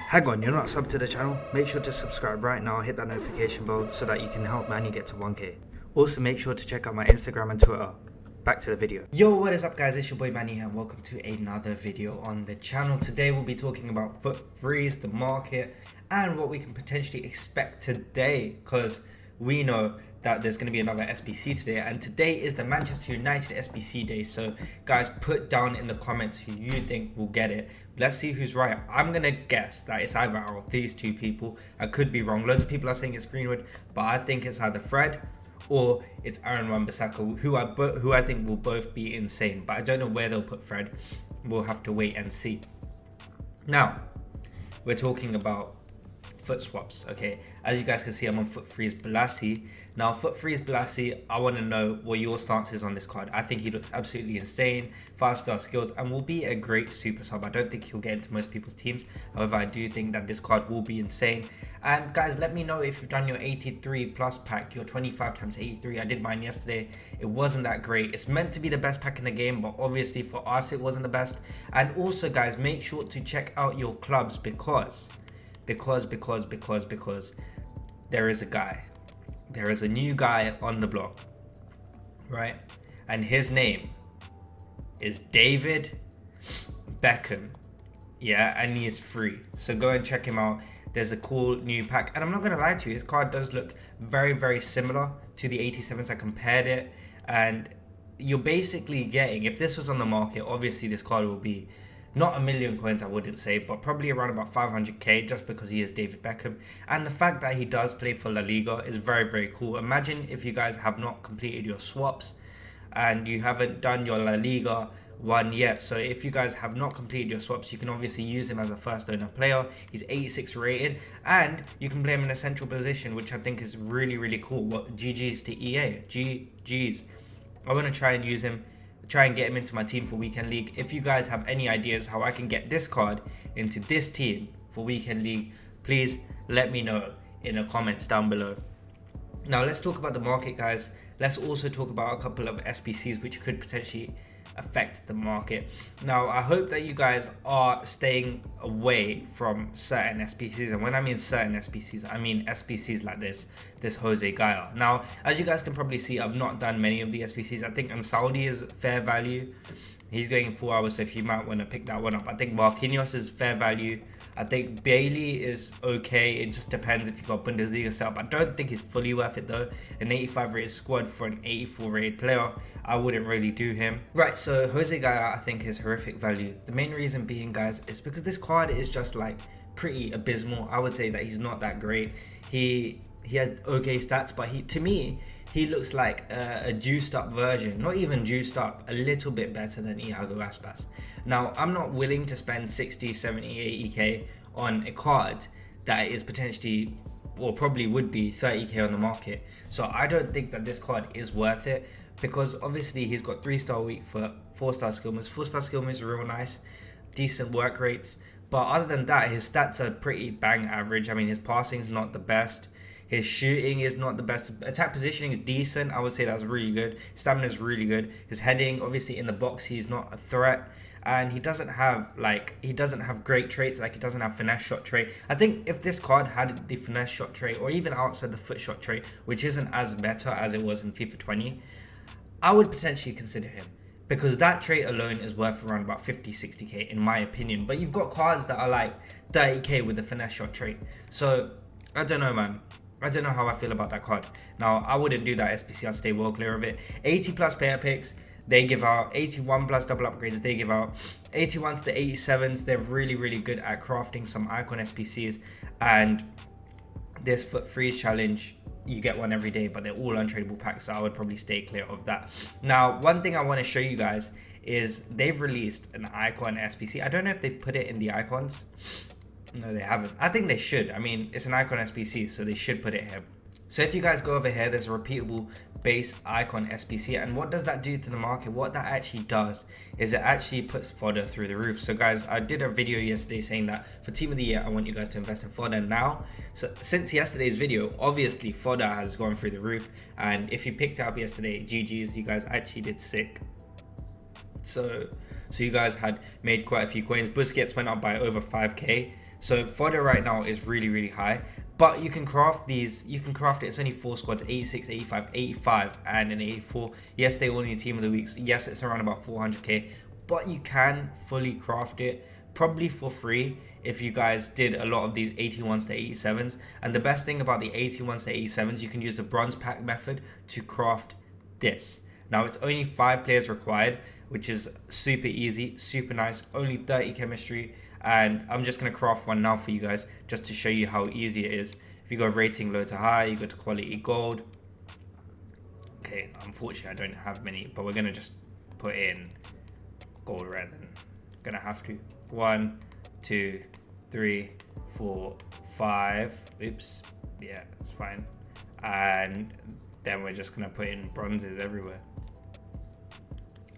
Hang on, you're not subbed to the channel? Make sure to subscribe right now, hit that notification bell so that you can help Manny get to 1k. Also make sure to check out my Instagram and Twitter. Back to the video. Yo, what is up guys, it's your boy Manny here and welcome to another video on the channel. Today we'll be talking about FUT freeze, the market, and what we can potentially expect today, because we know that there's going to be another SBC today, and today is the Manchester United SBC day. So guys, put down in the comments who you think will get it. Let's see who's right. I'm going to guess that it's either out of these two people. I could be wrong. Loads of people are saying it's Greenwood, but I think it's either Fred or it's Aaron Wan-Bissaka, who I think will both be insane, but I don't know where they'll put Fred. We'll have to wait and see. Now, we're talking about FUT swaps, okay? As you guys can see, I'm on FUT freeze Bolasie. Now, FUT freeze Bolasie, I want to know what your stance is on this card. I think he looks absolutely insane, 5-star skills, and will be a great super sub. I don't think he'll get into most people's teams. However, I do think that this card will be insane. And guys, let me know if you've done your 83 plus pack, your 25 times 83. I did mine yesterday. It wasn't that great. It's meant to be the best pack in the game, but obviously for us, it wasn't the best. And also, guys, make sure to check out your clubs because there is a guy. There is a new guy on the block, right? And his name is David Beckham. Yeah, and he is free. So go and check him out. There's a cool new pack. And I'm not going to lie to you, his card does look very, very similar to the 87s. I compared it. And you're basically getting, if this was on the market, obviously this card will be not a million coins, I wouldn't say, but probably around about 500k just because he is David Beckham. And the fact that he does play for La Liga is very, very cool. Imagine if you guys have not completed your swaps and you haven't done your La Liga one yet. So if you guys have not completed your swaps, you can obviously use him as a first owner player. He's 86 rated and you can play him in a central position, which I think is really, really cool. What GG's to EA, GG's. I want to try and use him, try and get him into my team for Weekend League. If you guys have any ideas how I can get this card into this team for Weekend League, please let me know in the comments down below. Now let's talk about the market, guys. Let's also talk about a couple of SBCs which could potentially affect the market. Now I hope that you guys are staying away from certain SBCs, and when I mean certain SBCs, I mean SBCs like this Jose Gaia. Now as you guys can probably see, I've not done many of the SBCs. I think Saudi is fair value. He's going in 4 hours, so if you might want to pick that one up. I think Marquinhos is fair value. I think Bailey is okay. It just depends if you got Bundesliga set up. I don't think it's fully worth it though. An 85 rated squad for an 84 rated player, I wouldn't really do him. Right, so Jose Gaia I think is horrific value. The main reason being, guys, is because this card is just like pretty abysmal. I would say that he's not that great. He has okay stats, but to me, he looks like a juiced up version, not even juiced up, a little bit better than Iago Aspas. Now, I'm not willing to spend 60, 70, 80k on a card that is potentially, or probably would be 30k on the market. So I don't think that this card is worth it, because obviously he's got 3-star weak foot, 4-star skill moves. 4-star skill moves are real nice, decent work rates. But other than that, his stats are pretty bang average. I mean, his passing is not the best. His shooting is not the best. Attack positioning is decent. I would say that's really good. Stamina is really good. His heading, obviously in the box, he's not a threat. And he doesn't have great traits. Like, he doesn't have finesse shot trait. I think if this card had the finesse shot trait, or even outside the foot shot trait, which isn't as meta as it was in FIFA 20, I would potentially consider him, because that trait alone is worth around about 50, 60k in my opinion. But you've got cards that are like 30k with the finesse shot trait. So I don't know, man. I don't know how I feel about that card. Now, I wouldn't do that SBC. I'll stay well clear of it. 80 plus player picks, they give out. 81 plus double upgrades, they give out. 81s to 87s, they're really, really good at crafting some icon SBCs. And this FUT freeze challenge, you get one every day, but they're all untradeable packs, so I would probably stay clear of that. Now, one thing I want to show you guys is they've released an icon SBC. I don't know if they've put it in the icons. No, they haven't. I think they should. I mean, it's an icon SBC, so they should put it here. So if you guys go over here, there's a repeatable base icon SBC, and what does that do to the market? What that actually does is it actually puts fodder through the roof. So guys, I did a video yesterday saying that for team of the year, I want you guys to invest in fodder now. So since yesterday's video, obviously fodder has gone through the roof, and if you picked it up yesterday, GG's, you guys actually did sick. So you guys had made quite a few coins. Busquets went up by over 5k. So fodder right now is really, really high. But you can craft these, you can craft it. It's only 4 squads, 86, 85, 85, and an 84. Yes, they all need team of the weeks. Yes, it's around about 400k, but you can fully craft it, probably for free, if you guys did a lot of these 81s to 87s. And the best thing about the 81s to 87s, you can use the bronze pack method to craft this. Now, it's only 5 players required, which is super easy, super nice, only 30 chemistry. And I'm just going to craft one now for you guys, just to show you how easy it is. If you go rating low to high, you go to quality gold. Okay, unfortunately I don't have many, but we're going to just put in gold red. And going to have to. 1, 2, 3, 4, 5. Oops. Yeah, it's fine. And then we're just going to put in bronzes everywhere.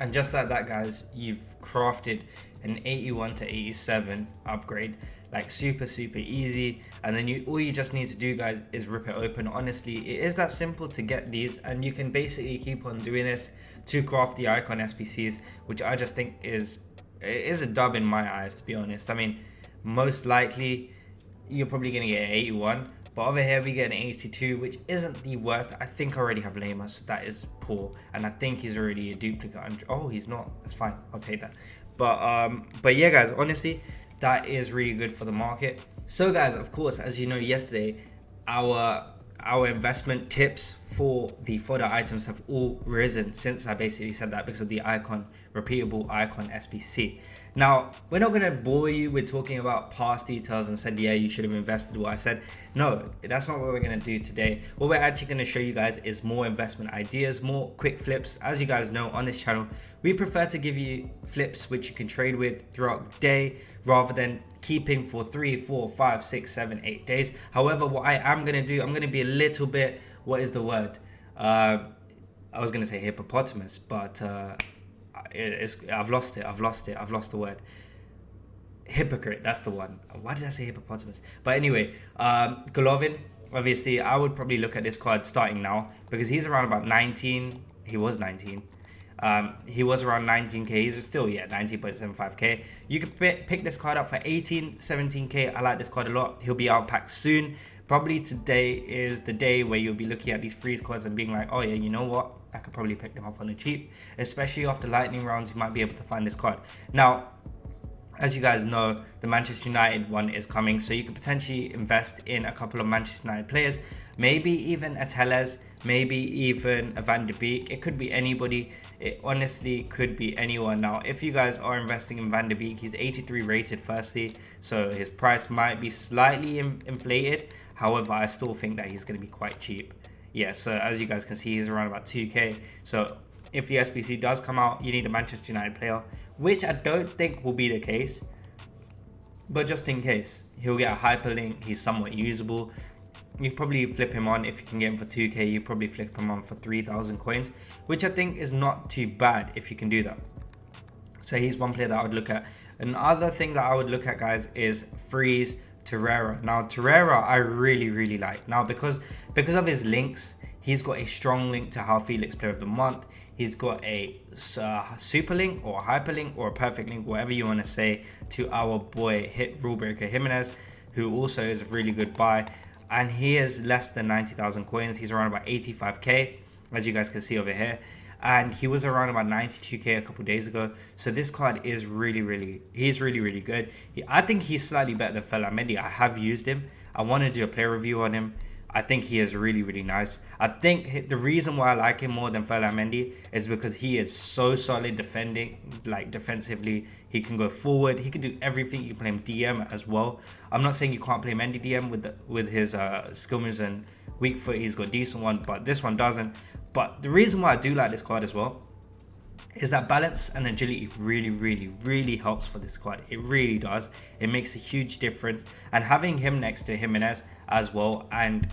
And just like that, guys, you've crafted an 81 to 87 upgrade, like super easy. And then all you just need to do, guys, is rip it open. Honestly, it is that simple to get these, and you can basically keep on doing this to craft the icon SBCs, which I just think is a dub in my eyes, to be honest. I mean, most likely you're probably gonna get an 81, but over here we get an 82, which isn't the worst. I think I already have Lema, so that is poor, and I think he's already a duplicate. Oh, he's not. That's fine. I'll take that. But yeah, guys, honestly, that is really good for the market. So, guys, of course, as you know, yesterday our investment tips for the fodder items have all risen since I basically said that, because of the icon, repeatable icon SBC. Now, we're not going to bore you with talking about past details and said, yeah, you should have invested what I said. No, that's not what we're going to do today. What we're actually going to show you guys is more investment ideas, more quick flips. As you guys know, on this channel, we prefer to give you flips which you can trade with throughout the day, rather than keeping for 3, 4, 5, 6, 7, 8 days. However, what I am going to do, I'm going to be a little bit, what is the word? I was going to say hippopotamus, but I've lost the word. Hypocrite, that's the one. Why did I say hippopotamus? But anyway, Golovin, obviously I would probably look at this card starting now, because he's around about 19. He was 19. He was around 19k. He's still 19.75k. You could pick this card up for 18, 17k. I like this card a lot. He'll be out of pack soon. Probably today is the day where you'll be looking at these freeze cards and being like, oh yeah, you know what, I could probably pick them up on the cheap. Especially after lightning rounds, you might be able to find this card. Now, as you guys know, the Manchester United one is coming, so you could potentially invest in a couple of Manchester United players, maybe even a Telles, maybe even a Van de Beek. It could be anybody. It honestly could be anyone. Now, if you guys are investing in Van de Beek, he's 83 rated firstly, so his price might be slightly inflated. However, I still think that he's going to be quite cheap. Yeah, so as you guys can see, he's around about 2k. So if the SBC does come out, you need a Manchester United player, which I don't think will be the case. But just in case, he'll get a hyperlink. He's somewhat usable. You probably flip him on. If you can get him for 2k, you probably flip him on for 3,000 coins, which I think is not too bad if you can do that. So he's one player that I would look at. Another thing that I would look at, guys, is Freeze Torreira. Now, Torreira I really like. Now, because of his links, he's got a strong link to How Felix Player of the Month. He's got a super link or a hyperlink or a perfect link, whatever you want to say, to our boy Rule Breaker Jimenez, who also is a really good buy. And he is less than 90,000 coins. He's around about 85k, as you guys can see over here. And he was around about 92k a couple days ago. So this card is really good. I think he's slightly better than Fela Mendy. I have used him. I want to do a player review on him. I think he is really nice. I think the reason why I like him more than Fela Mendy is because he is so solid defending, like defensively. He can go forward. He can do everything. You can play him DM as well. I'm not saying you can't play Mendy DM with his skill moves and weak foot. He's got a decent one, but this one doesn't. But the reason why I do like this card as well is that balance and agility really helps for this squad. It really does. It makes a huge difference. And having him next to Jimenez as well, and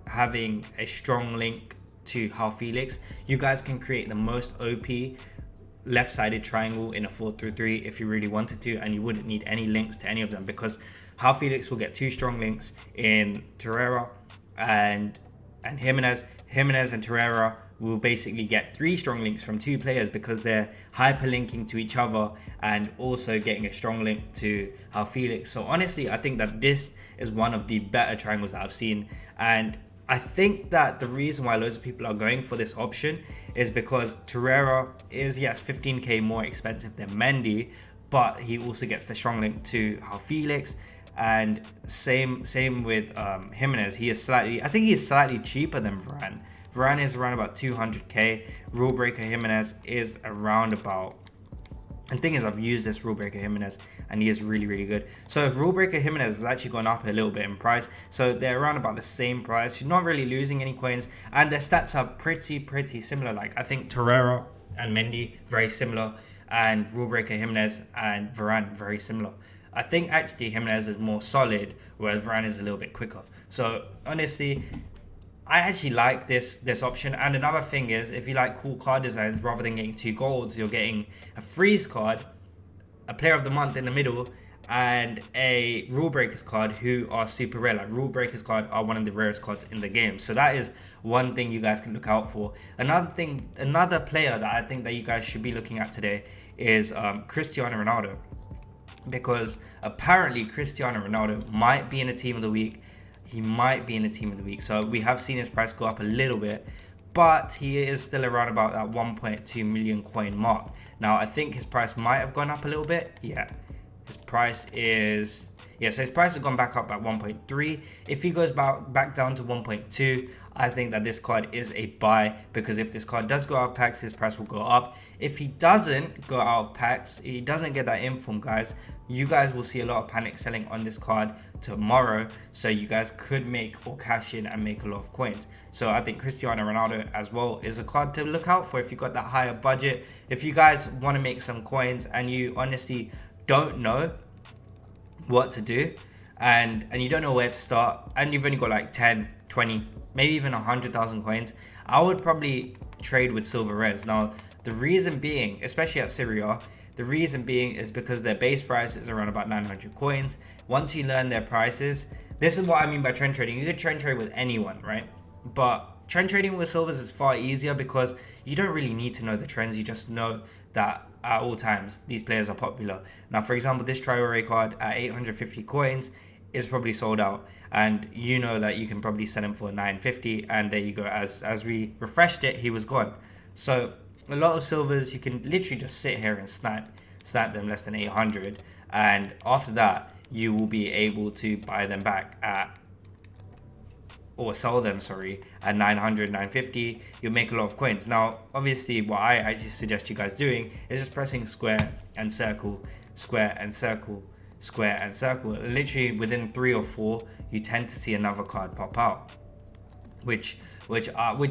having a strong link to How Felix, you guys can create the most OP left-sided triangle in a 4-3-3 if you really wanted to, and you wouldn't need any links to any of them, because How Felix will get 2 strong links in Torreira and Jimenez. Jimenez and Torreira will basically get 3 strong links from 2 players because they're hyperlinking to each other and also getting a strong link to Joao Felix. So honestly, I think that this is one of the better triangles that I've seen. And I think that the reason why loads of people are going for this option is because Torreira is, yes, 15k more expensive than Mendy, but he also gets the strong link to Joao Felix. And same with Jimenez. I think he is slightly cheaper than Varane. Varane is around about 200k. Rule Breaker Jimenez is around about... And the thing is, I've used this Rule Breaker Jimenez and he is really, really good. So if Rule Breaker Jimenez has actually gone up a little bit in price, so they're around about the same price. You're not really losing any coins, and their stats are pretty similar. Like, I think Torreira and Mendy, very similar, and Rule Breaker Jimenez and Varane, very similar. I think actually Jimenez is more solid, whereas Varane is a little bit quicker. So honestly, I actually like this option. And another thing is, if you like cool card designs, rather than getting 2 golds, you're getting a freeze card, a player of the month in the middle, and a Rule Breakers card who are super rare. Like, Rule Breakers card are one of the rarest cards in the game. So that is one thing you guys can look out for. Another player that I think that you guys should be looking at today is Cristiano Ronaldo. Because apparently Cristiano Ronaldo might be in a team of the week. He might be in a team of the week. So we have seen his price go up a little bit, but he is still around about that 1.2 million coin mark. Now, I think his price might have gone up a little bit. Yeah, his price is... Yeah, so his price has gone back up at 1.3. If he goes back down to 1.2, I think that this card is a buy, because if this card does go out of packs, his price will go up. If he doesn't go out of packs, he doesn't get that inform, guys, you guys will see a lot of panic selling on this card tomorrow. So you guys could make or cash in and make a lot of coins. So I think Cristiano Ronaldo as well is a card to look out for if you've got that higher budget. If you guys want to make some coins and you honestly don't know what to do, and you don't know where to start, and you've only got like 10, 20, maybe even 100,000 coins, I would probably trade with Silver Res. Now, the reason being, especially at Serie A, the reason being is because their base price is around about 900 coins. Once you learn their prices, this is what I mean by trend trading. You could trend trade with anyone, right? But trend trading with silvers is far easier because you don't really need to know the trends. You just know that at all times these players are popular. Now, for example, this Traore card at 850 coins is probably sold out, and you know that you can probably sell him for 950, and there you go. As we refreshed it, he was gone. So a lot of silvers, you can literally just sit here and snap them less than 800, and after that you will be able to buy them back at, or sell them, sorry, at 900, 950. You'll make a lot of coins. Now, obviously, what I actually suggest you guys doing is just pressing square and circle, square and circle, square and circle. Literally within 3 or 4, you tend to see another card pop out, which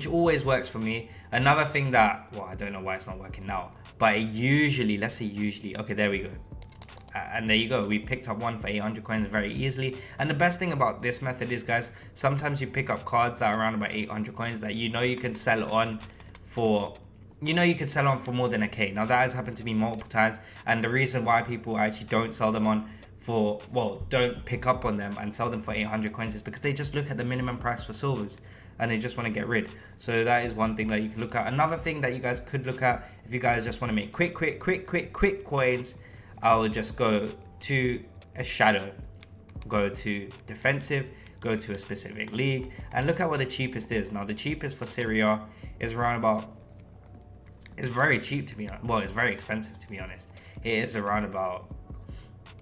always works for me. Another thing that, well, I don't know why it's not working now, but it usually, let's say usually, okay, there we go. And there you go, we picked up one for 800 coins very easily. And the best thing about this method is, guys, sometimes you pick up cards that are around about 800 coins that you know you can sell on for, more than a K. Now, that has happened to me multiple times, and the reason why people actually don't sell them on for, well, don't pick up on them and sell them for 800 coins is because they just look at the minimum price for silvers and they just want to get rid. So that is one thing that you can look at. Another thing that you guys could look at, if you guys just want to make quick coins, I will just go to a shadow, go to defensive, go to a specific league, and look at what the cheapest is. Now, the cheapest for Serie A is around about, it's very cheap to be honest. Well, it's very expensive to be honest. It is around about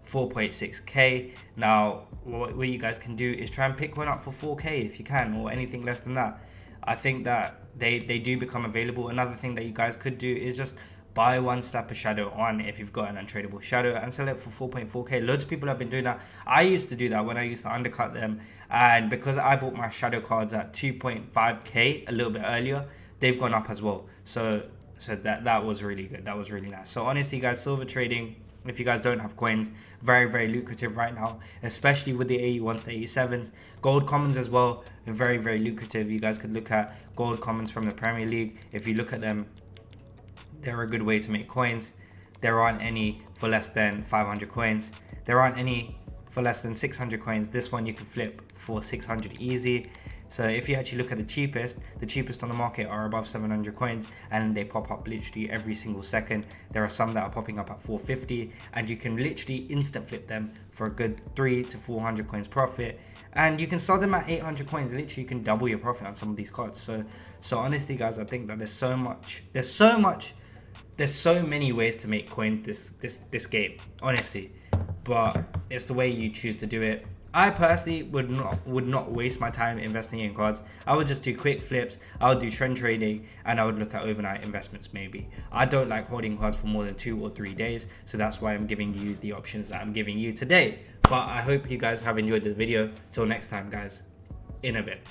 4.6k. Now, what you guys can do is try and pick one up for 4k if you can, or anything less than that. I think that they do become available. Another thing that you guys could do is just buy one, slap a shadow on if you've got an untradeable shadow, and sell it for 4.4k. Loads of people have been doing that. I used to do that when I used to undercut them, and because I bought my shadow cards at 2.5k a little bit earlier, they've gone up as well. So that was really good. That was really nice. So honestly, guys, silver trading, if you guys don't have coins, very lucrative right now, especially with the 81s to 87s. Gold commons as well, very lucrative. You guys could look at gold commons from the Premier League. If you look at them, they're a good way to make coins. There aren't any for less than 500 coins. There aren't any for less than 600 coins. This one you can flip for 600 easy. So if you actually look at the cheapest on the market are above 700 coins, and they pop up literally every single second. There are some that are popping up at 450, and you can literally instant flip them for a good 300 to 400 coins profit. And you can sell them at 800 coins. Literally, you can double your profit on some of these cards. So honestly, guys, I think that there's so many ways to make coins this game, honestly. But it's the way you choose to do it. I personally would not waste my time investing in cards. I would just do quick flips. I would do trend trading, and I would look at overnight investments maybe. I don't like holding cards for more than 2 or 3 days, so that's why I'm giving you the options that I'm giving you today. But I hope you guys have enjoyed the video. Till next time, guys, in a bit.